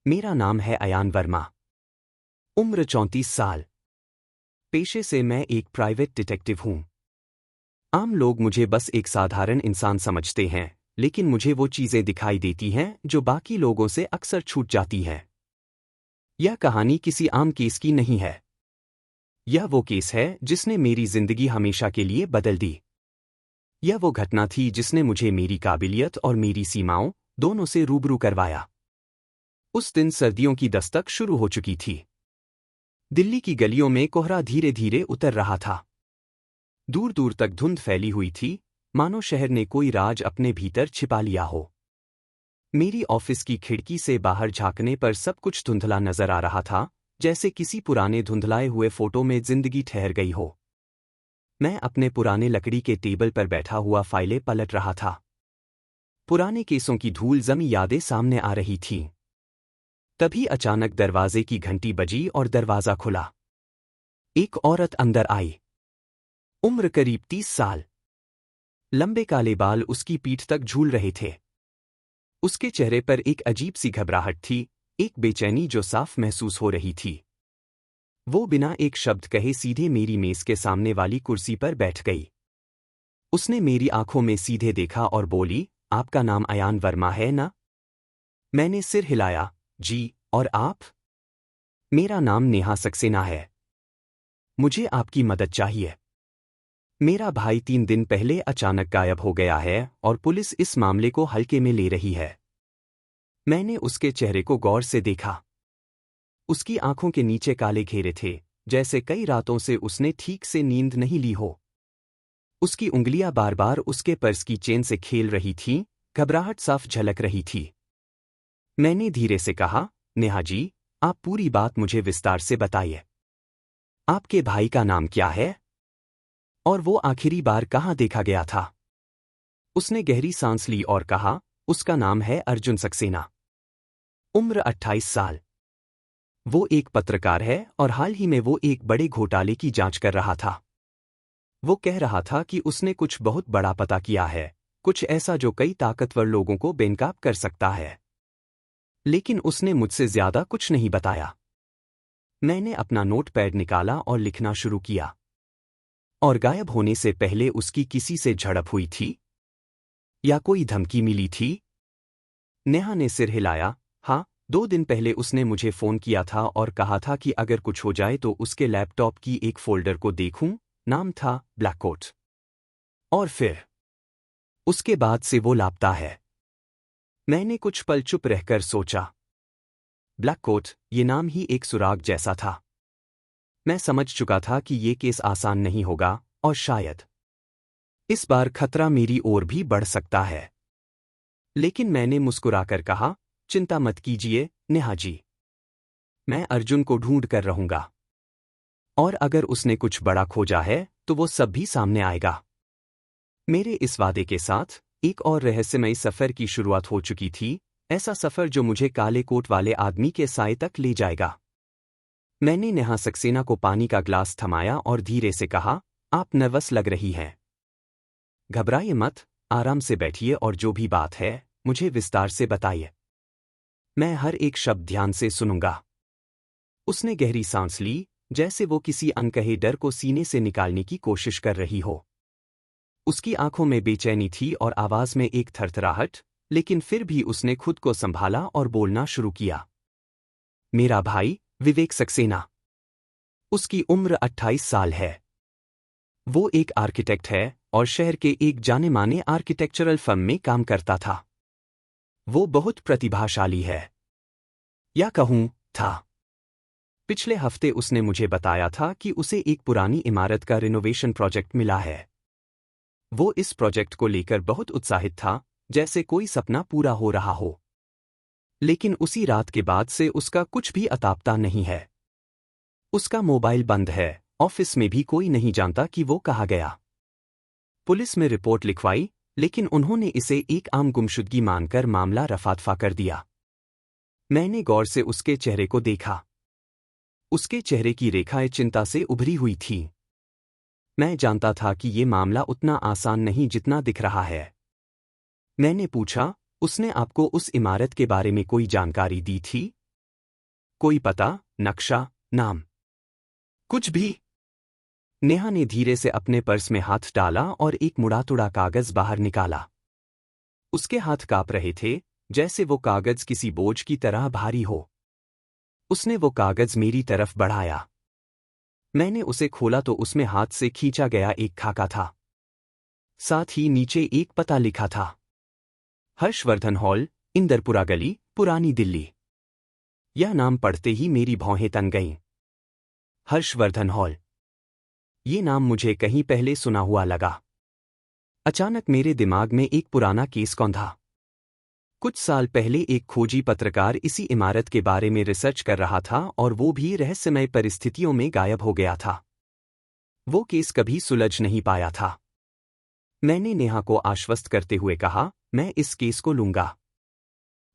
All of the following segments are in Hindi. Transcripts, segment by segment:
मेरा नाम है अयान वर्मा। उम्र 34 साल। पेशे से मैं एक प्राइवेट डिटेक्टिव हूं। आम लोग मुझे बस एक साधारण इंसान समझते हैं, लेकिन मुझे वो चीजें दिखाई देती हैं जो बाकी लोगों से अक्सर छूट जाती हैं। यह कहानी किसी आम केस की नहीं है। यह वो केस है जिसने मेरी जिंदगी हमेशा के लिए बदल दी। यह वो घटना थी जिसने मुझे मेरी काबिलियत और मेरी सीमाओं दोनों से रूबरू करवाया। उस दिन सर्दियों की दस्तक शुरू हो चुकी थी। दिल्ली की गलियों में कोहरा धीरे धीरे उतर रहा था। दूर दूर तक धुंध फैली हुई थी, मानो शहर ने कोई राज अपने भीतर छिपा लिया हो। मेरी ऑफिस की खिड़की से बाहर झांकने पर सब कुछ धुंधला नजर आ रहा था, जैसे किसी पुराने धुंधलाए हुए फोटो में जिंदगी ठहर गई हो। मैं अपने पुराने लकड़ी के टेबल पर बैठा हुआ फाइलें पलट रहा था। पुराने केसों की धूल जमी यादें सामने आ रही थीं। तभी अचानक दरवाजे की घंटी बजी और दरवाजा खुला। एक औरत अंदर आई। उम्र करीब 30 साल। लंबे काले बाल उसकी पीठ तक झूल रहे थे। उसके चेहरे पर एक अजीब सी घबराहट थी, एक बेचैनी जो साफ महसूस हो रही थी। वो बिना एक शब्द कहे सीधे मेरी मेज के सामने वाली कुर्सी पर बैठ गई। उसने मेरी आंखों में सीधे देखा और बोली, आपका नाम अयान वर्मा है ना? मैंने सिर हिलाया, जी, और आप? मेरा नाम नेहा सक्सेना है। मुझे आपकी मदद चाहिए। मेरा भाई 3 दिन पहले अचानक गायब हो गया है और पुलिस इस मामले को हल्के में ले रही है। मैंने उसके चेहरे को गौर से देखा। उसकी आंखों के नीचे काले घेरे थे, जैसे कई रातों से उसने ठीक से नींद नहीं ली हो। उसकी उंगलियां बार बार उसके पर्स की चेन से खेल रही थीं, घबराहट साफ झलक रही थी। मैंने धीरे से कहा, नेहा जी, आप पूरी बात मुझे विस्तार से बताइए। आपके भाई का नाम क्या है? और वो आखिरी बार कहाँ देखा गया था? उसने गहरी सांस ली और कहा, उसका नाम है अर्जुन सक्सेना। उम्र 28 साल। वो एक पत्रकार है और हाल ही में वो एक बड़े घोटाले की जांच कर रहा था। वो कह रहा था कि उसने कुछ बहुत बड़ा पता किया है, कुछ ऐसा जो कई ताकतवर लोगों को बेनकाब कर सकता है। लेकिन उसने मुझसे ज्यादा कुछ नहीं बताया। मैंने अपना नोटपैड निकाला और लिखना शुरू किया। और गायब होने से पहले उसकी किसी से झड़प हुई थी? या कोई धमकी मिली थी? नेहा ने सिर हिलाया, हाँ, 2 दिन पहले उसने मुझे फोन किया था और कहा था कि अगर कुछ हो जाए तो उसके लैपटॉप की एक फोल्डर को देखूं। नाम था ब्लैककोट। और फिर उसके बाद से वो लापता है। मैंने कुछ पल चुप रहकर सोचा। ब्लैककोट, ये नाम ही एक सुराग जैसा था। मैं समझ चुका था कि ये केस आसान नहीं होगा, और शायद इस बार खतरा मेरी ओर भी बढ़ सकता है। लेकिन मैंने मुस्कुराकर कहा, चिंता मत कीजिए, नेहा जी। मैं अर्जुन को ढूंढ कर रहूंगा। और अगर उसने कुछ बड़ा खोजा है, तो वो सब भी सामने आएगा। मेरे इस वादे के साथ एक और रहस्यमयी सफर की शुरुआत हो चुकी थी, ऐसा सफर जो मुझे काले कोट वाले आदमी के साए तक ले जाएगा। मैंने नेहा सक्सेना को पानी का ग्लास थमाया और धीरे से कहा, आप नर्वस लग रही हैं। घबराइए मत, आराम से बैठिए और जो भी बात है, मुझे विस्तार से बताइए। मैं हर एक शब्द ध्यान से सुनूंगा। उसने गहरी सांस ली, जैसे वो किसी अनकहे डर को सीने से निकालने की कोशिश कर रही हो। उसकी आंखों में बेचैनी थी और आवाज में एक थरथराहट, लेकिन फिर भी उसने खुद को संभाला और बोलना शुरू किया। मेरा भाई, विवेक सक्सेना। उसकी उम्र 28 साल है। वो एक आर्किटेक्ट है और शहर के एक जाने माने आर्किटेक्चरल फर्म में काम करता था। वो बहुत प्रतिभाशाली है। या कहूं, था। पिछले हफ्ते उसने मुझे बताया था कि उसे एक पुरानी इमारत का रिनोवेशन प्रोजेक्ट मिला है। वो इस प्रोजेक्ट को लेकर बहुत उत्साहित था, जैसे कोई सपना पूरा हो रहा हो। लेकिन उसी रात के बाद से उसका कुछ भी अतापता नहीं है। उसका मोबाइल बंद है, ऑफिस में भी कोई नहीं जानता कि वो कहाँ गया। पुलिस में रिपोर्ट लिखवाई, लेकिन उन्होंने इसे एक आम गुमशुदगी मानकर मामला रफा-दफा कर दिया। मैंने गौर से उसके चेहरे को देखा। उसके चेहरे की रेखाएं चिंता से उभरी हुई थीं। मैं जानता था कि ये मामला उतना आसान नहीं जितना दिख रहा है। मैंने पूछा, उसने आपको उस इमारत के बारे में कोई जानकारी दी थी? कोई पता, नक्शा, नाम? कुछ भी। नेहा ने धीरे से अपने पर्स में हाथ डाला और एक मुड़ातुड़ा कागज बाहर निकाला। उसके हाथ कांप रहे थे, जैसे वो कागज किसी बोझ की तरह भारी हो। उसने वो कागज मेरी तरफ बढ़ाया। मैंने उसे खोला तो उसमें हाथ से खींचा गया एक खाका था। साथ ही नीचे एक पता लिखा था। हर्षवर्धन हॉल, इंदरपुरा गली, पुरानी दिल्ली। यह नाम पढ़ते ही मेरी भौहें तन गईं। हर्षवर्धन हॉल। ये नाम मुझे कहीं पहले सुना हुआ लगा। अचानक मेरे दिमाग में एक पुराना केस कौंधा। कुछ साल पहले एक खोजी पत्रकार इसी इमारत के बारे में रिसर्च कर रहा था और वो भी रहस्यमय परिस्थितियों में गायब हो गया था। वो केस कभी सुलझ नहीं पाया था। मैंने नेहा को आश्वस्त करते हुए कहा, मैं इस केस को लूंगा,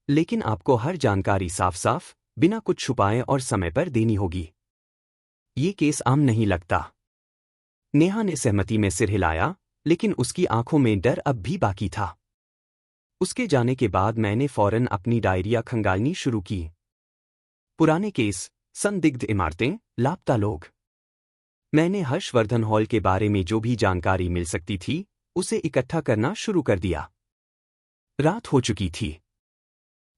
लेकिन आपको हर जानकारी साफ साफ, बिना कुछ छुपाए और समय पर देनी होगी। ये केस आम नहीं लगता। नेहा ने सहमति में सिर हिलाया, लेकिन उसकी आंखों में डर अब भी बाकी था। उसके जाने के बाद मैंने फौरन अपनी डायरिया खंगालनी शुरू की। पुराने केस, संदिग्ध इमारतें, लापता लोग। मैंने हर्षवर्धन हॉल के बारे में जो भी जानकारी मिल सकती थी, उसे इकट्ठा करना शुरू कर दिया। रात हो चुकी थी।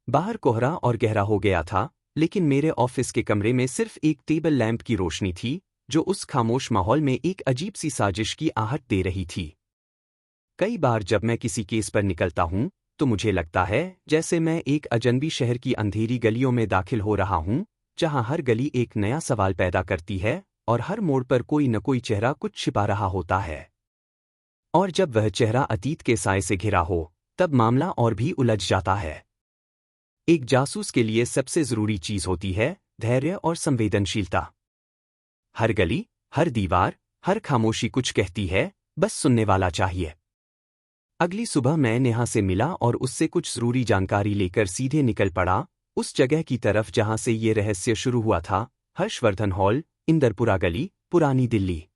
बाहर कोहरा और गहरा हो गया था, लेकिन मेरे ऑफिस के कमरे में सिर्फ एक टेबल लैंप की रोशनी थी, जो उस खामोश माहौल में एक अजीब सी साजिश की आहट दे रही थी। कई बार जब मैं किसी केस पर निकलता हूं, तो मुझे लगता है जैसे मैं एक अजनबी शहर की अंधेरी गलियों में दाखिल हो रहा हूं, जहां हर गली एक नया सवाल पैदा करती है और हर मोड़ पर कोई न कोई चेहरा कुछ छिपा रहा होता है। और जब वह चेहरा अतीत के साए से घिरा हो, तब मामला और भी उलझ जाता है। एक जासूस के लिए सबसे जरूरी चीज होती है धैर्य और संवेदनशीलता। हर गली, हर दीवार, हर खामोशी कुछ कहती है, बस सुनने वाला चाहिए। अगली सुबह मैं नेहा से मिला और उससे कुछ जरूरी जानकारी लेकर सीधे निकल पड़ा, उस जगह की तरफ जहां से ये रहस्य शुरू हुआ था। हर्षवर्धन हॉल, इंदरपुरा गली, पुरानी दिल्ली।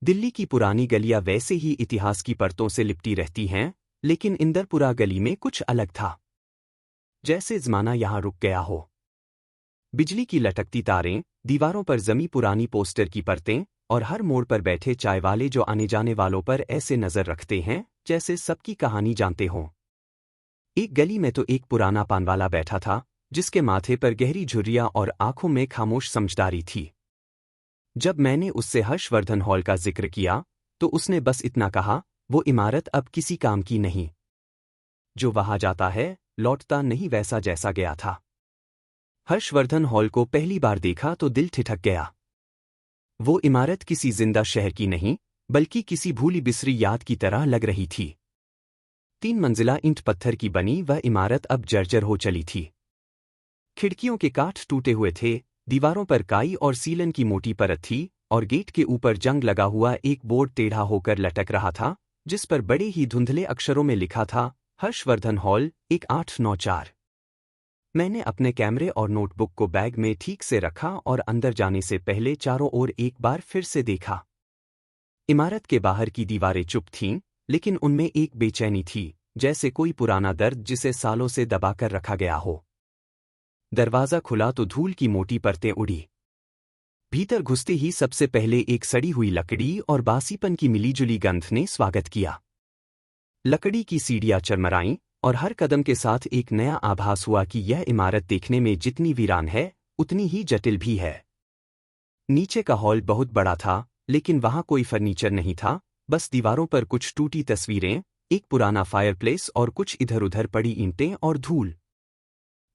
दिल्ली की पुरानी गलियां वैसे ही इतिहास की परतों से लिपटी रहती हैं, लेकिन इंदरपुरा गली में कुछ अलग था। जैसे जमाना यहां रुक गया हो। बिजली की लटकती तारें, दीवारों पर जमी पुरानी पोस्टर की परतें, और हर मोड़ पर बैठे चाय वाले जो आने जाने वालों पर ऐसे नजर रखते हैं जैसे सबकी कहानी जानते हों। एक गली में तो एक पुराना पानवाला बैठा था, जिसके माथे पर गहरी झुर्रियां और आंखों में खामोश समझदारी थी। जब मैंने उससे हर्षवर्धन हॉल का जिक्र किया, तो उसने बस इतना कहा, वो इमारत अब किसी काम की नहीं। जो वहां जाता है, लौटता नहीं वैसा जैसा गया था। हर्षवर्धन हॉल को पहली बार देखा तो दिल ठिठक गया। वो इमारत किसी जिंदा शहर की नहीं, बल्कि किसी भूली बिसरी याद की तरह लग रही थी। 3 मंजिला ईंट पत्थर की बनी वह इमारत अब जर्जर हो चली थी। खिड़कियों के काठ टूटे हुए थे, दीवारों पर काई और सीलन की मोटी परत थी, और गेट के ऊपर जंग लगा हुआ एक बोर्ड टेढ़ा होकर लटक रहा था, जिस पर बड़े ही धुंधले अक्षरों में लिखा था, हर्षवर्धन हॉल, 1894। मैंने अपने कैमरे और नोटबुक को बैग में ठीक से रखा और अंदर जाने से पहले चारों ओर एक बार फिर से देखा। इमारत के बाहर की दीवारें चुप थीं, लेकिन उनमें एक बेचैनी थी, जैसे कोई पुराना दर्द जिसे सालों से दबाकर रखा गया हो। दरवाजा खुला तो धूल की मोटी परतें उड़ी। भीतर घुसते ही सबसे पहले एक सड़ी हुई लकड़ी और बासीपन की मिलीजुली गंध ने स्वागत किया। लकड़ी की सीढ़ियां चरमराईं, और हर कदम के साथ एक नया आभास हुआ कि यह इमारत देखने में जितनी वीरान है, उतनी ही जटिल भी है। नीचे का हॉल बहुत बड़ा था, लेकिन वहां कोई फर्नीचर नहीं था, बस दीवारों पर कुछ टूटी तस्वीरें, एक पुराना फायरप्लेस और कुछ इधर-उधर पड़ी ईंटें और धूल।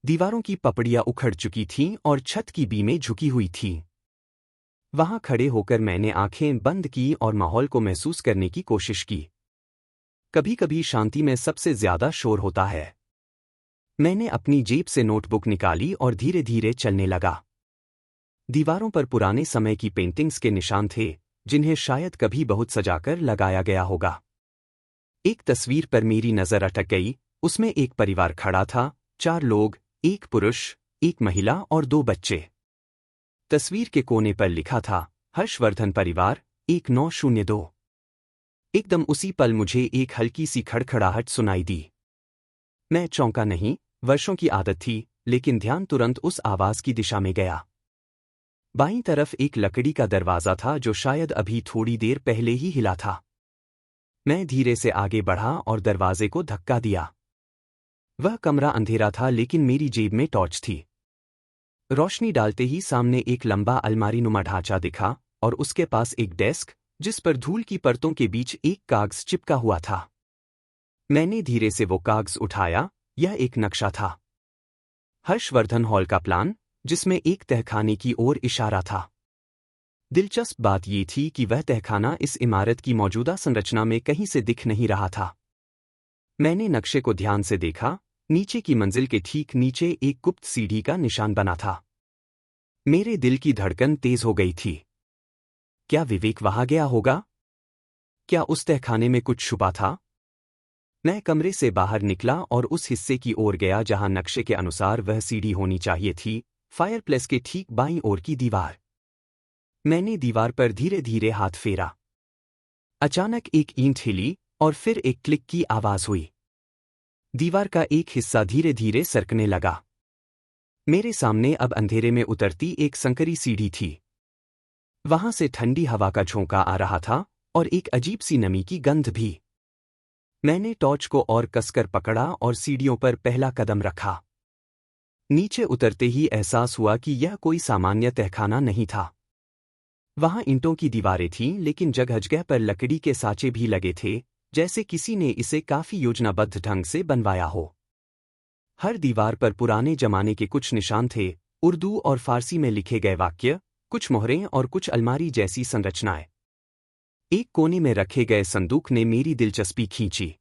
दीवारों की पपड़ियां उखड़ चुकी थीं और छत की बीमें झुकी हुई थीं। वहां खड़े होकर मैंने आंखें बंद की और माहौल को महसूस करने की कोशिश की। कभी-कभी शांति में सबसे ज्यादा शोर होता है। मैंने अपनी जेब से नोटबुक निकाली और धीरे-धीरे चलने लगा। दीवारों पर पुराने समय की पेंटिंग्स के निशान थे, जिन्हें शायद कभी बहुत सजाकर लगाया गया होगा। एक तस्वीर पर मेरी नजर अटक गई, उसमें एक परिवार खड़ा था, 4 लोग, एक पुरुष, एक महिला और 2 बच्चे। तस्वीर के कोने पर लिखा था, हर्षवर्धन परिवार, 1902। एकदम उसी पल मुझे एक हल्की सी खड़खड़ाहट सुनाई दी। मैं चौंका नहीं, वर्षों की आदत थी, लेकिन ध्यान तुरंत उस आवाज की दिशा में गया। बाईं तरफ एक लकड़ी का दरवाजा था जो शायद अभी थोड़ी देर पहले ही हिला था। मैं धीरे से आगे बढ़ा और दरवाजे को धक्का दिया। वह कमरा अंधेरा था लेकिन मेरी जेब में टॉर्च थी। रोशनी डालते ही सामने एक लंबा अलमारीनुमा ढांचा दिखा और उसके पास एक डेस्क जिस पर धूल की परतों के बीच एक कागज चिपका हुआ था। मैंने धीरे से वो कागज उठाया। यह एक नक्शा था। हर्षवर्धन हॉल का प्लान, जिसमें एक तहखाने की ओर इशारा था। दिलचस्प बात ये थी कि वह तहखाना इस इमारत की मौजूदा संरचना में कहीं से दिख नहीं रहा था। मैंने नक्शे को ध्यान से देखा। नीचे की मंजिल के ठीक नीचे एक गुप्त सीढ़ी का निशान बना था। मेरे दिल की धड़कन तेज हो गई थी। क्या विवेक वहां गया होगा? क्या उस तहखाने में कुछ छुपा था? मैं कमरे से बाहर निकला और उस हिस्से की ओर गया जहां नक्शे के अनुसार वह सीढ़ी होनी चाहिए थी, फायरप्लेस के ठीक बाईं ओर की दीवार। मैंने दीवार पर धीरे धीरे हाथ फेरा। अचानक एक ईंट हिली और फिर एक क्लिक की आवाज हुई। दीवार का एक हिस्सा धीरे धीरे सरकने लगा। मेरे सामने अब अंधेरे में उतरती एक संकरी सीढ़ी थी। वहां से ठंडी हवा का झोंका आ रहा था और एक अजीब सी नमी की गंध भी। मैंने टॉर्च को और कसकर पकड़ा और सीढ़ियों पर पहला कदम रखा। नीचे उतरते ही एहसास हुआ कि यह कोई सामान्य तहखाना नहीं था। वहां ईंटों की दीवारें थीं लेकिन जगह जगह पर लकड़ी के साँचे भी लगे थे, जैसे किसी ने इसे काफी योजनाबद्ध ढंग से बनवाया हो। हर दीवार पर पुराने जमाने के कुछ निशान थे, उर्दू और फारसी में लिखे गए वाक्य, कुछ मोहरें और कुछ अलमारी जैसी संरचनाएं। एक कोने में रखे गए संदूक ने मेरी दिलचस्पी खींची।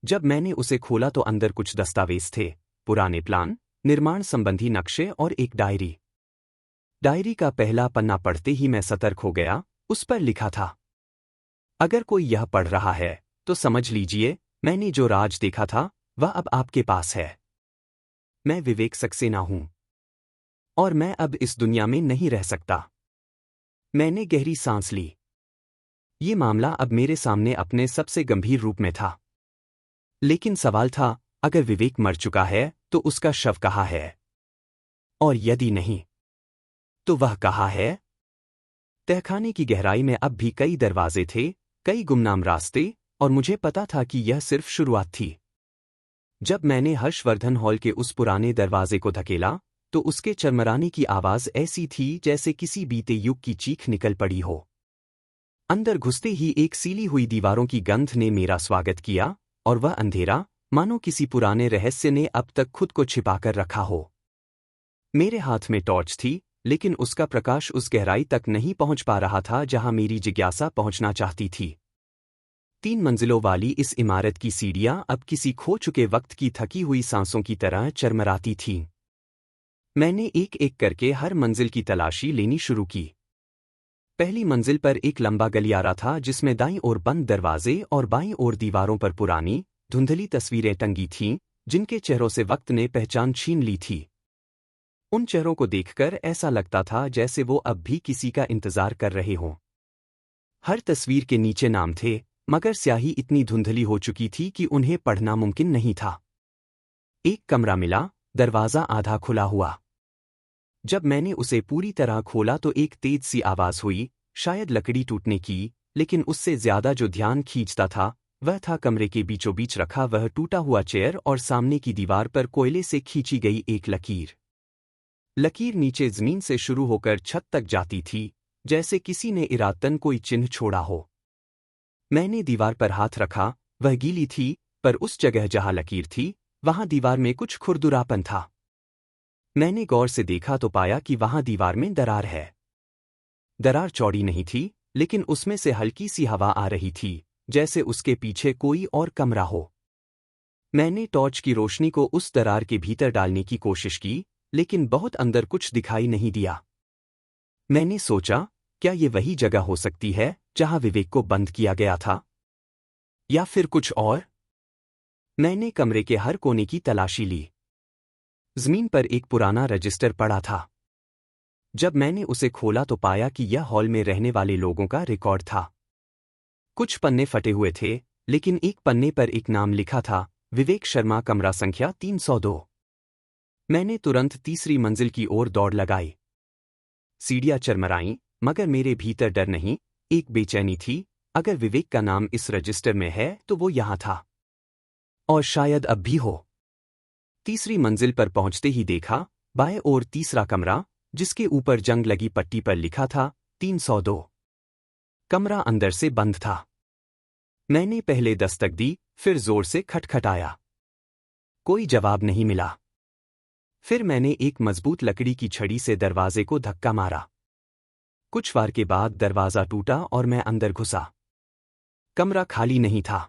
जब मैंने उसे खोला तो अंदर कुछ दस्तावेज थे, पुराने प्लान, निर्माण संबंधी नक्शे और एक डायरी। डायरी का पहला पन्ना पढ़ते ही मैं सतर्क हो गया। उस पर लिखा था, अगर कोई यह पढ़ रहा है तो समझ लीजिए मैंने जो राज देखा था वह अब आपके पास है। मैं विवेक सक्सेना हूं और मैं अब इस दुनिया में नहीं रह सकता। मैंने गहरी सांस ली। ये मामला अब मेरे सामने अपने सबसे गंभीर रूप में था। लेकिन सवाल था, अगर विवेक मर चुका है तो उसका शव कहाँ है? और यदि नहीं, तो वह कहाँ है? तहखाने की गहराई में अब भी कई दरवाजे थे, कई गुमनाम रास्ते, और मुझे पता था कि यह सिर्फ शुरुआत थी। जब मैंने हर्षवर्धन हॉल के उस पुराने दरवाजे को धकेला, तो उसके चरमराने की आवाज ऐसी थी जैसे किसी बीते युग की चीख निकल पड़ी हो। अंदर घुसते ही एक सीली हुई दीवारों की गंध ने मेरा स्वागत किया, और वह अंधेरा, मानो किसी पुराने रहस्य ने अब तक खुद को छिपाकर रखा हो। मेरे हाथ में टॉर्च थी, लेकिन उसका प्रकाश उस गहराई तक नहीं पहुंच पा रहा था जहां मेरी जिज्ञासा पहुंचना चाहती थी। 3 मंजिलों वाली इस इमारत की सीढ़ियां अब किसी खो चुके वक्त की थकी हुई सांसों की तरह चरमराती थीं। मैंने एक एक करके हर मंजिल की तलाशी लेनी शुरू की। पहली मंजिल पर एक लंबा गलियारा था जिसमें दाईं ओर बंद दरवाजे और बाईं ओर दीवारों पर पुरानी, धुंधली तस्वीरें टंगी थीं, जिनके चेहरों से वक्त ने पहचान छीन ली थी। उन चेहरों को देखकर ऐसा लगता था जैसे वो अब भी किसी का इंतजार कर रहे हों। हर तस्वीर के नीचे नाम थे, मगर स्याही इतनी धुंधली हो चुकी थी कि उन्हें पढ़ना मुमकिन नहीं था। एक कमरा मिला, दरवाजा आधा खुला हुआ। जब मैंने उसे पूरी तरह खोला तो एक तेज सी आवाज हुई, शायद लकड़ी टूटने की, लेकिन उससे ज्यादा जो ध्यान खींचता था वह था कमरे के बीचों बीच रखा वह टूटा हुआ चेयर और सामने की दीवार पर कोयले से खींची गई एक लकीर। लकीर नीचे जमीन से शुरू होकर छत तक जाती थी, जैसे किसी ने इरादतन कोई चिन्ह छोड़ा हो। मैंने दीवार पर हाथ रखा, वह गीली थी, पर उस जगह जहां लकीर थी, वहां दीवार में कुछ खुरदुरापन था। मैंने गौर से देखा तो पाया कि वहां दीवार में दरार है। दरार चौड़ी नहीं थी, लेकिन उसमें से हल्की सी हवा आ रही थी, जैसे उसके पीछे कोई और कमरा हो। मैंने टॉर्च की रोशनी को उस दरार के भीतर डालने की कोशिश की, लेकिन बहुत अंदर कुछ दिखाई नहीं दिया। मैंने सोचा, क्या ये वही जगह हो सकती है जहां विवेक को बंद किया गया था? या फिर कुछ और? मैंने कमरे के हर कोने की तलाशी ली। जमीन पर एक पुराना रजिस्टर पड़ा था। जब मैंने उसे खोला तो पाया कि यह हॉल में रहने वाले लोगों का रिकॉर्ड था। कुछ पन्ने फटे हुए थे, लेकिन एक पन्ने पर एक नाम लिखा था, विवेक शर्मा, कमरा संख्या 302। मैंने तुरंत तीसरी मंजिल की ओर दौड़ लगाई। सीढ़ियां चरमराईं, मगर मेरे भीतर डर नहीं, एक बेचैनी थी। अगर विवेक का नाम इस रजिस्टर में है तो वो यहां था। और शायद अब भी हो। तीसरी मंजिल पर पहुंचते ही देखा, बाएं ओर तीसरा कमरा, जिसके ऊपर जंग लगी पट्टी पर लिखा था 302। कमरा अंदर से बंद था। मैंने पहले दस्तक दी, फिर जोर से खटखटाया। कोई जवाब नहीं मिला। फिर मैंने एक मजबूत लकड़ी की छड़ी से दरवाजे को धक्का मारा। कुछ वार के बाद दरवाजा टूटा और मैं अंदर घुसा। कमरा खाली नहीं था।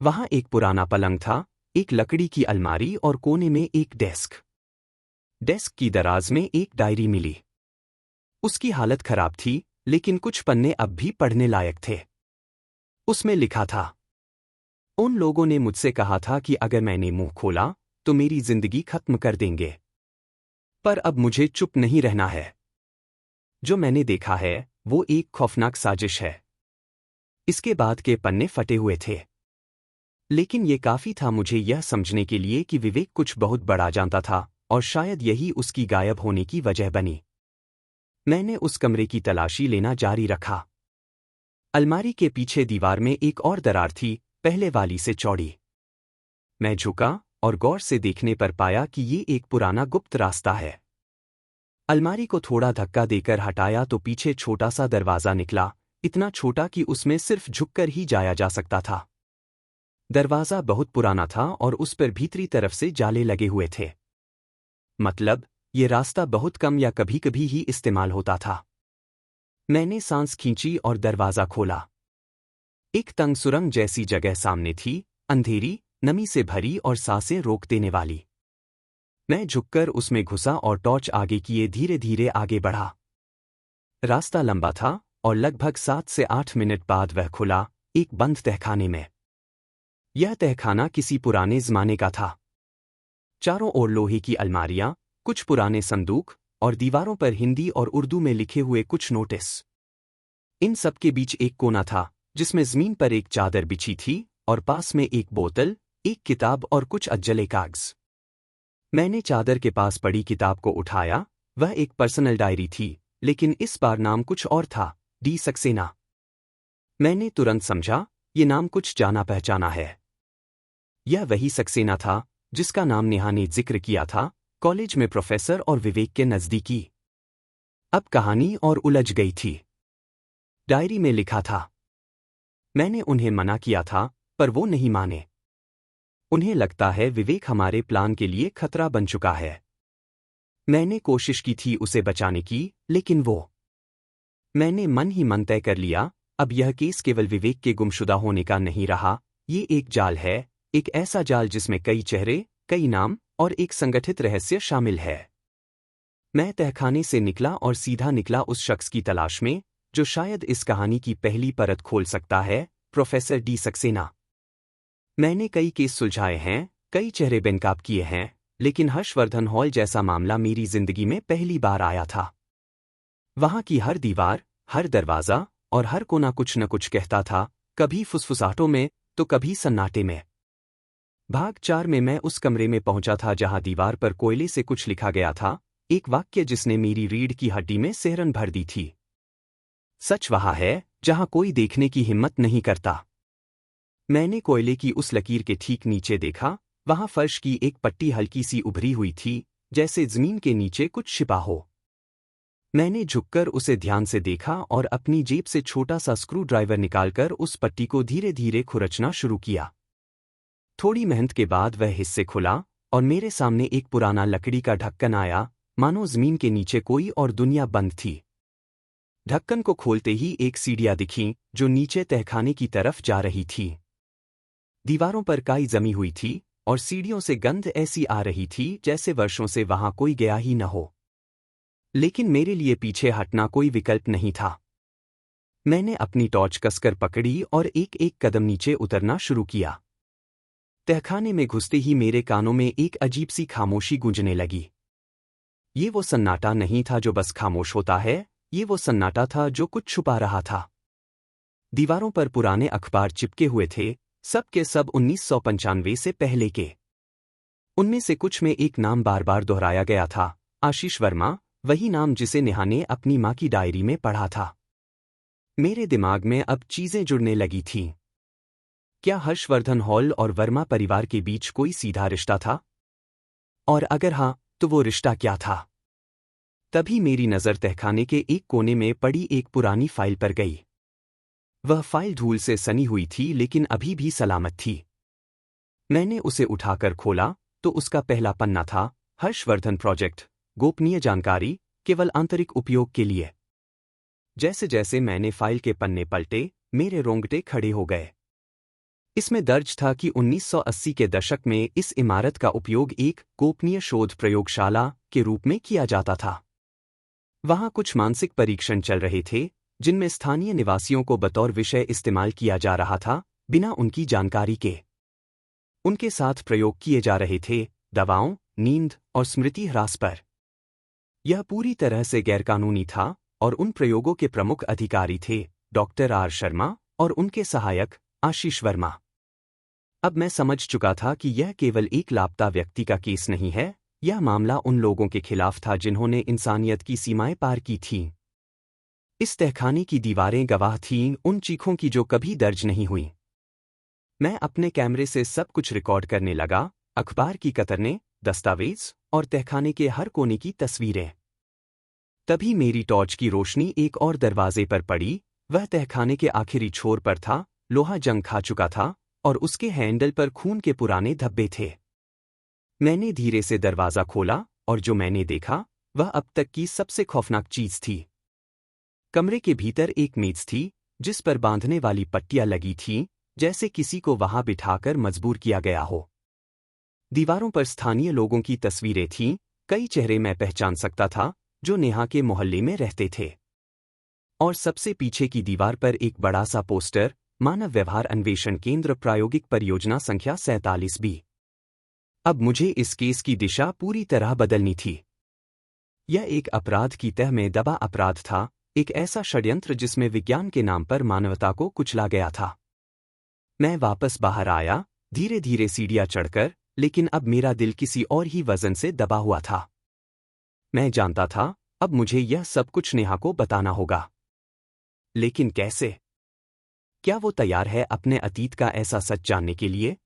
वहां एक पुराना पलंग था, एक लकड़ी की अलमारी और कोने में एक डेस्क। डेस्क की दराज में एक डायरी मिली। उसकी हालत खराब थी, लेकिन कुछ पन्ने अब भी पढ़ने लायक थे। उसमें लिखा था, उन लोगों ने मुझसे कहा था कि अगर मैंने मुंह खोला तो मेरी जिंदगी खत्म कर देंगे। पर अब मुझे चुप नहीं रहना है। जो मैंने देखा है वो एक खौफनाक साजिश है। इसके बाद के पन्ने फटे हुए थे, लेकिन ये काफी था मुझे यह समझने के लिए कि विवेक कुछ बहुत बड़ा जानता था, और शायद यही उसकी गायब होने की वजह बनी। मैंने उस कमरे की तलाशी लेना जारी रखा। अलमारी के पीछे दीवार में एक और दरार थी, पहले वाली से चौड़ी। मैं झुका और गौर से देखने पर पाया कि ये एक पुराना गुप्त रास्ता है। अलमारी को थोड़ा धक्का देकर हटाया तो पीछे छोटा सा दरवाजा निकला, इतना छोटा कि उसमें सिर्फ झुककर ही जाया जा सकता था। दरवाजा बहुत पुराना था और उस पर भीतरी तरफ से जाले लगे हुए थे। मतलब, ये रास्ता बहुत कम या कभी कभी ही इस्तेमाल होता था। मैंने सांस खींची और दरवाजा खोला। एक तंग सुरंग जैसी जगह सामने थी, अंधेरी, नमी से भरी और सांसें रोक देने वाली। मैं झुककर उसमें घुसा और टॉर्च आगे किए धीरे धीरे आगे बढ़ा। रास्ता लंबा था और लगभग 7 से 8 मिनट बाद वह खुला, एक बंद तहखाने में। यह तहखाना किसी पुराने ज़माने का था। चारों ओर लोहे की अलमारियां, कुछ पुराने संदूक और दीवारों पर हिंदी और उर्दू में लिखे हुए कुछ नोटिस। इन सब के बीच एक कोना था, जिसमें जमीन पर एक चादर बिछी थी और पास में एक बोतल, एक किताब और कुछ अज्जले कागज। मैंने चादर के पास पड़ी किताब को उठाया। वह एक पर्सनल डायरी थी, लेकिन इस बार नाम कुछ और था, डी सक्सेना। मैंने तुरंत समझा, ये नाम कुछ जाना पहचाना है। यह वही सक्सेना था जिसका नाम नेहा ने जिक्र किया था, कॉलेज में प्रोफेसर और विवेक के नज़दीकी। अब कहानी और उलझ गई थी। डायरी में लिखा था, मैंने उन्हें मना किया था, पर वो नहीं माने। उन्हें लगता है विवेक हमारे प्लान के लिए खतरा बन चुका है। मैंने कोशिश की थी उसे बचाने की, लेकिन मैंने मन ही मन तय कर लिया, अब यह केस केवल विवेक के गुमशुदा होने का नहीं रहा, ये एक जाल है, एक ऐसा जाल जिसमें कई चेहरे, कई नाम और एक संगठित रहस्य शामिल है। मैं तहखाने से निकला और सीधा निकला उस शख्स की तलाश में, जो शायद इस कहानी की पहली परत खोल सकता है, प्रोफेसर डी सक्सेना। मैंने कई केस सुलझाए हैं, कई चेहरे बेनकाब किए हैं, लेकिन हर्षवर्धन हॉल जैसा मामला मेरी जिंदगी में पहली बार आया था। वहां की हर दीवार, हर दरवाजा और हर कोना कुछ न कुछ कहता था, कभी फुसफुसाहटों में तो कभी सन्नाटे में। भाग 4 में मैं उस कमरे में पहुंचा था जहां दीवार पर कोयले से कुछ लिखा गया था, एक वाक्य जिसने मेरी रीढ़ की हड्डी में सिहरन भर दी थी। सच वहाँ है जहां कोई देखने की हिम्मत नहीं करता। मैंने कोयले की उस लकीर के ठीक नीचे देखा, वहां फर्श की एक पट्टी हल्की सी उभरी हुई थी, जैसे जमीन के नीचे कुछ छिपा हो। मैंने झुककर उसे ध्यान से देखा और अपनी जेब से छोटा सा स्क्रू ड्राइवर निकालकर उस पट्टी को धीरे धीरे खुरचना शुरू किया। थोड़ी मेहनत के बाद वह हिस्से खुला और मेरे सामने एक पुराना लकड़ी का ढक्कन आया, मानो जमीन के नीचे कोई और दुनिया बंद थी। ढक्कन को खोलते ही एक सीढ़ियां दिखीं, जो नीचे तहखाने की तरफ जा रही थी। दीवारों पर काई जमी हुई थी और सीढ़ियों से गंध ऐसी आ रही थी जैसे वर्षों से वहां कोई गया ही न हो। लेकिन मेरे लिए पीछे हटना कोई विकल्प नहीं था। मैंने अपनी टॉर्च कसकर पकड़ी और एक एक कदम नीचे उतरना शुरू किया। तहखाने में घुसते ही मेरे कानों में एक अजीब सी खामोशी गूंजने लगी। ये वो सन्नाटा नहीं था जो बस खामोश होता है, ये वो सन्नाटा था जो कुछ छुपा रहा था। दीवारों पर पुराने अखबार चिपके हुए थे, सब के सब 1995 से पहले के। उनमें से कुछ में एक नाम बार बार दोहराया गया था, आशीष वर्मा, वही नाम जिसे नेहा ने अपनी माँ की डायरी में पढ़ा था। मेरे दिमाग में अब चीजें जुड़ने लगी थीं। क्या हर्षवर्धन हॉल और वर्मा परिवार के बीच कोई सीधा रिश्ता था? और अगर हाँ, तो वो रिश्ता क्या था? तभी मेरी नज़र तहखाने के एक कोने में पड़ी एक पुरानी फाइल पर गई। वह फाइल धूल से सनी हुई थी लेकिन अभी भी सलामत थी। मैंने उसे उठाकर खोला तो उसका पहला पन्ना था, हर्षवर्धन प्रोजेक्ट, गोपनीय जानकारी, केवल आंतरिक उपयोग के लिए। जैसे जैसे मैंने फाइल के पन्ने पलटे, मेरे रोंगटे खड़े हो गए। इसमें दर्ज था कि 1980 के दशक में इस इमारत का उपयोग एक गोपनीय शोध प्रयोगशाला के रूप में किया जाता था। वहां कुछ मानसिक परीक्षण चल रहे थे, जिनमें स्थानीय निवासियों को बतौर विषय इस्तेमाल किया जा रहा था, बिना उनकी जानकारी के। उनके साथ प्रयोग किए जा रहे थे दवाओं, नींद और स्मृति ह्रास पर। यह पूरी तरह से गैरकानूनी था और उन प्रयोगों के प्रमुख अधिकारी थे डॉक्टर आर शर्मा और उनके सहायक आशीष वर्मा। अब मैं समझ चुका था कि यह केवल एक लापता व्यक्ति का केस नहीं है, यह मामला उन लोगों के खिलाफ था जिन्होंने इंसानियत की सीमाएं पार की थीं। इस तहखाने की दीवारें गवाह थीं उन चीखों की जो कभी दर्ज नहीं हुई। मैं अपने कैमरे से सब कुछ रिकॉर्ड करने लगा, अखबार की कतरनें, दस्तावेज और तहखाने के हर कोने की तस्वीरें। तभी मेरी टॉर्च की रोशनी एक और दरवाजे पर पड़ी। वह तहखाने के आखिरी छोर पर था, लोहा जंग खा चुका था और उसके हैंडल पर खून के पुराने धब्बे थे। मैंने धीरे से दरवाजा खोला और जो मैंने देखा, वह अब तक की सबसे खौफनाक चीज थी। कमरे के भीतर एक मेज थी, जिस पर बांधने वाली पट्टियां लगी थीं, जैसे किसी को वहां बिठाकर मजबूर किया गया हो। दीवारों पर स्थानीय लोगों की तस्वीरें थीं, कई चेहरे मैं पहचान सकता था, जो नेहा के मोहल्ले में रहते थे। और सबसे पीछे की दीवार पर एक बड़ा सा पोस्टर, मानव व्यवहार अन्वेषण केंद्र प्रायोगिक परियोजना संख्या 47B। अब मुझे इस केस की दिशा पूरी तरह बदलनी थी। यह एक अपराध की तह में दबा अपराध था, एक ऐसा षड्यंत्र जिसमें विज्ञान के नाम पर मानवता को कुचला गया था। मैं वापस बाहर आया, धीरे धीरे सीढ़ियां चढ़कर, लेकिन अब मेरा दिल किसी और ही वजन से दबा हुआ था। मैं जानता था, अब मुझे यह सब कुछ नेहा को बताना होगा। लेकिन कैसे? क्या वो तैयार है अपने अतीत का ऐसा सच जानने के लिए?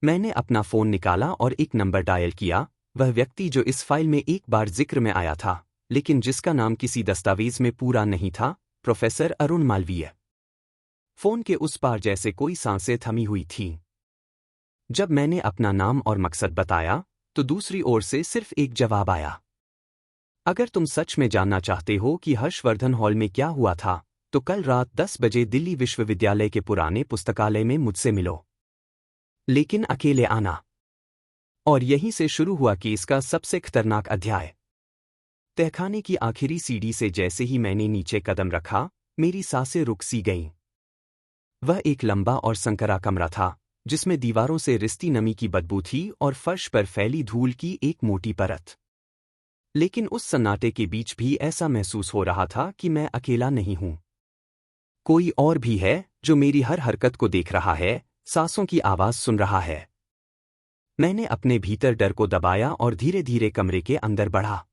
मैंने अपना फोन निकाला और एक नंबर डायल किया, वह व्यक्ति जो इस फाइल में एक बार जिक्र में आया था, लेकिन जिसका नाम किसी दस्तावेज में पूरा नहीं था, प्रोफेसर अरुण मालवीय। फोन के उस पार जैसे कोई सांसें थमी हुई थीं। जब मैंने अपना नाम और मकसद बताया, तो दूसरी ओर से सिर्फ एक जवाब आया। अगर तुम सच में जानना चाहते हो कि हर्षवर्धन हॉल में क्या हुआ था, तो कल रात 10 बजे दिल्ली विश्वविद्यालय के पुराने पुस्तकालय में मुझसे मिलो। लेकिन अकेले आना। और यहीं से शुरू हुआ केस का सबसे खतरनाक अध्याय। तहखाने की आखिरी सीढ़ी से जैसे ही मैंने नीचे कदम रखा, मेरी सांसें रुक सी गईं। वह एक लंबा और संकरा कमरा था, जिसमें दीवारों से रिश्ती नमी की बदबू थी और फर्श पर फैली धूल की एक मोटी परत। लेकिन उस सन्नाटे के बीच भी ऐसा महसूस हो रहा था कि मैं अकेला नहीं हूं। कोई और भी है जो मेरी हर हरकत को देख रहा है, सांसों की आवाज सुन रहा है। मैंने अपने भीतर डर को दबाया और धीरे धीरे कमरे के अंदर बढ़ा।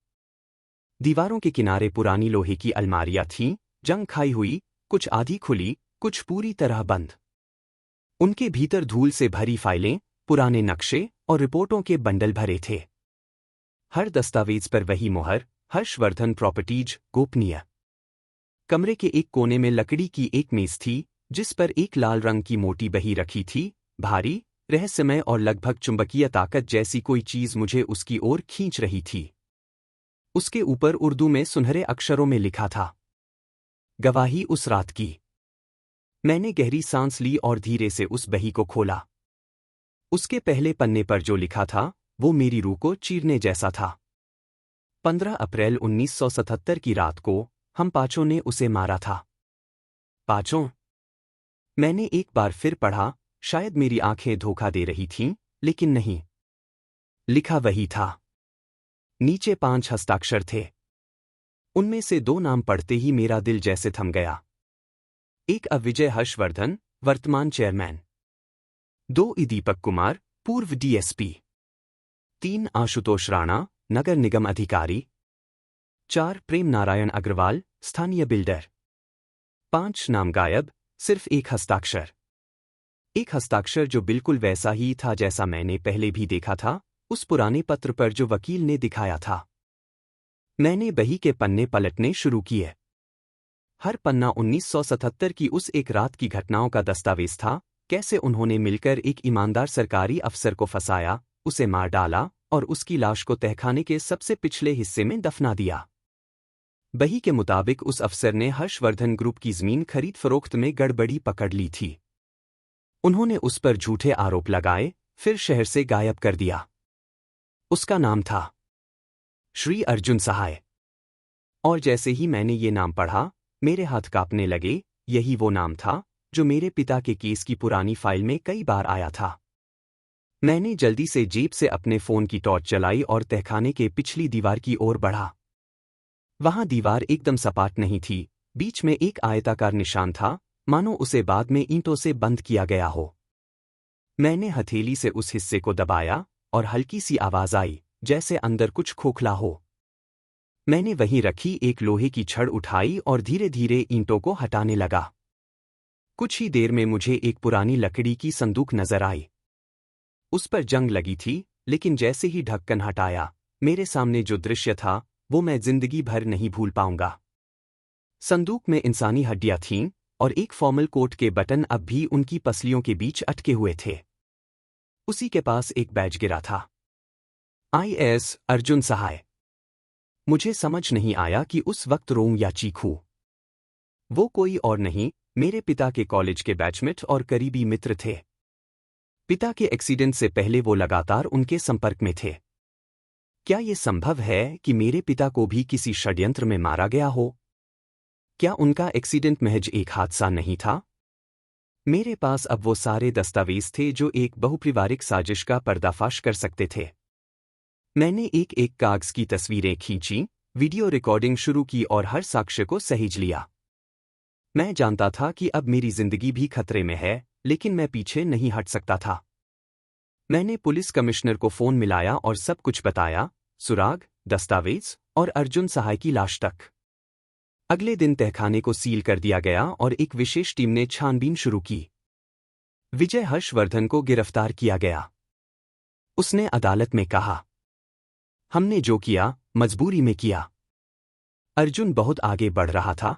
दीवारों के किनारे पुरानी लोहे की अलमारियां थीं, जंग खाई हुई, कुछ आधी खुली, कुछ पूरी तरह बंद। उनके भीतर धूल से भरी फाइलें, पुराने नक्शे और रिपोर्टों के बंडल भरे थे। हर दस्तावेज पर वही मोहर, हर्षवर्धन प्रॉपर्टीज, गोपनीय। कमरे के एक कोने में लकड़ी की एक मेज थी, जिस पर एक लाल रंग की मोटी बही रखी थी, भारी, रहस्यमय और लगभग चुंबकीय ताकत जैसी कोई चीज मुझे उसकी ओर खींच रही थी। उसके ऊपर उर्दू में सुनहरे अक्षरों में लिखा था, गवाही उस रात की। मैंने गहरी सांस ली और धीरे से उस बही को खोला। उसके पहले पन्ने पर जो लिखा था, वो मेरी रूह को चीरने जैसा था। 15 अप्रैल 1977 की रात को हम पांचों ने उसे मारा था। पांचों? मैंने एक बार फिर पढ़ा, शायद मेरी आंखें धोखा दे रही थीं, लेकिन नहीं। लिखा वही था। नीचे 5 हस्ताक्षर थे। उनमें से 2 नाम पढ़ते ही मेरा दिल जैसे थम गया। एक अविजय हर्षवर्धन, वर्तमान चेयरमैन। 2 दीपक कुमार, पूर्व डीएसपी। 3 आशुतोष राणा, नगर निगम अधिकारी। 4 प्रेम नारायण अग्रवाल, स्थानीय बिल्डर। 5 नाम गायब, सिर्फ एक हस्ताक्षर। एक हस्ताक्षर जो बिल्कुल वैसा ही था जैसा मैंने पहले भी देखा था, उस पुराने पत्र पर जो वकील ने दिखाया था। मैंने बही के पन्ने पलटने शुरू किए। हर पन्ना 1977 की उस एक रात की घटनाओं का दस्तावेज था। कैसे उन्होंने मिलकर एक ईमानदार सरकारी अफसर को फंसाया, उसे मार डाला और उसकी लाश को तहखाने के सबसे पिछले हिस्से में दफना दिया। बही के मुताबिक उस अफसर ने हर्षवर्धन ग्रुप की जमीन खरीद फरोख्त में गड़बड़ी पकड़ ली थी। उन्होंने उस पर झूठे आरोप लगाए, फिर शहर से गायब कर दिया। उसका नाम था श्री अर्जुन सहाय। और जैसे ही मैंने ये नाम पढ़ा, मेरे हाथ कांपने लगे। यही वो नाम था जो मेरे पिता के केस की पुरानी फाइल में कई बार आया था। मैंने जल्दी से जेब से अपने फोन की टॉर्च जलाई और तहखाने के पिछली दीवार की ओर बढ़ा। वहां दीवार एकदम सपाट नहीं थी, बीच में एक आयताकार निशान था, मानो उसे बाद में ईंटों से बंद किया गया हो। मैंने हथेली से उस हिस्से को दबाया और हल्की सी आवाज आई, जैसे अंदर कुछ खोखला हो। मैंने वहीं रखी एक लोहे की छड़ उठाई और धीरे धीरे ईंटों को हटाने लगा। कुछ ही देर में मुझे एक पुरानी लकड़ी की संदूक नजर आई। उस पर जंग लगी थी, लेकिन जैसे ही ढक्कन हटाया, मेरे सामने जो दृश्य था वो मैं जिंदगी भर नहीं भूल पाऊंगा। संदूक में इंसानी हड्डियां थीं और एक फॉर्मल कोट के बटन अब भी उनकी पसलियों के बीच अटके हुए थे। उसी के पास एक बैज गिरा था, IAS अर्जुन सहाय। मुझे समझ नहीं आया कि उस वक्त रोऊं या चीखूं। वो कोई और नहीं, मेरे पिता के कॉलेज के बैचमेट और करीबी मित्र थे। पिता के एक्सीडेंट से पहले वो लगातार उनके संपर्क में थे। क्या ये संभव है कि मेरे पिता को भी किसी षड्यंत्र में मारा गया हो? क्या उनका एक्सीडेंट महज एक हादसा नहीं था? मेरे पास अब वो सारे दस्तावेज थे जो एक बहुपरिवारिक साजिश का पर्दाफाश कर सकते थे। मैंने एक एक कागज की तस्वीरें खींची, वीडियो रिकॉर्डिंग शुरू की और हर साक्ष्य को सहेज लिया। मैं जानता था कि अब मेरी जिंदगी भी खतरे में है, लेकिन मैं पीछे नहीं हट सकता था। मैंने पुलिस कमिश्नर को फोन मिलाया और सब कुछ बताया, सुराग, दस्तावेज और अर्जुन सहाय की लाश तक। अगले दिन तहखाने को सील कर दिया गया और एक विशेष टीम ने छानबीन शुरू की। विजय हर्षवर्धन को गिरफ्तार किया गया। उसने अदालत में कहा, हमने जो किया, मजबूरी में किया। अर्जुन बहुत आगे बढ़ रहा था।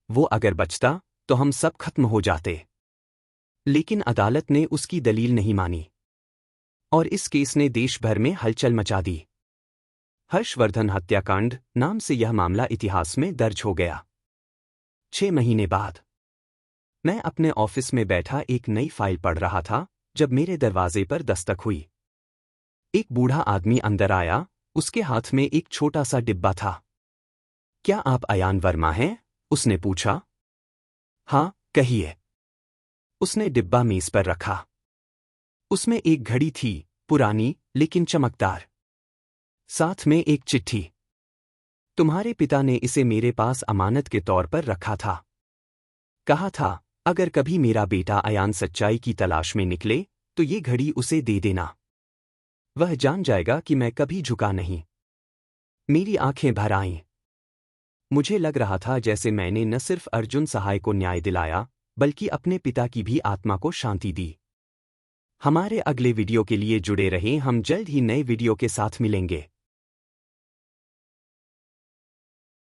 वो अगर बचता तो हम सब खत्म हो जाते। लेकिन अदालत ने उसकी दलील नहीं मानी और इस केस ने देश भर में हलचल मचा दी। हर्षवर्धन हत्याकांड नाम से यह मामला इतिहास में दर्ज हो गया। 6 महीने बाद मैं अपने ऑफिस में बैठा एक नई फाइल पढ़ रहा था जब मेरे दरवाजे पर दस्तक हुई। एक बूढ़ा आदमी अंदर आया, उसके हाथ में एक छोटा सा डिब्बा था। क्या आप अयान वर्मा हैं? उसने पूछा। हाँ, कहिए। उसने डिब्बा मेज पर रखा। उसमें एक घड़ी थी, पुरानी लेकिन चमकदार। साथ में एक चिट्ठी। तुम्हारे पिता ने इसे मेरे पास अमानत के तौर पर रखा था। कहा था, अगर कभी मेरा बेटा अयान सच्चाई की तलाश में निकले तो ये घड़ी उसे दे देना। वह जान जाएगा कि मैं कभी झुका नहीं। मेरी आंखें भर आईं। मुझे लग रहा था जैसे मैंने न सिर्फ अर्जुन सहाय को न्याय दिलाया, बल्कि अपने पिता की भी आत्मा को शांति दी। हमारे अगले वीडियो के लिए जुड़े रहें, हम जल्द ही नए वीडियो के साथ मिलेंगे।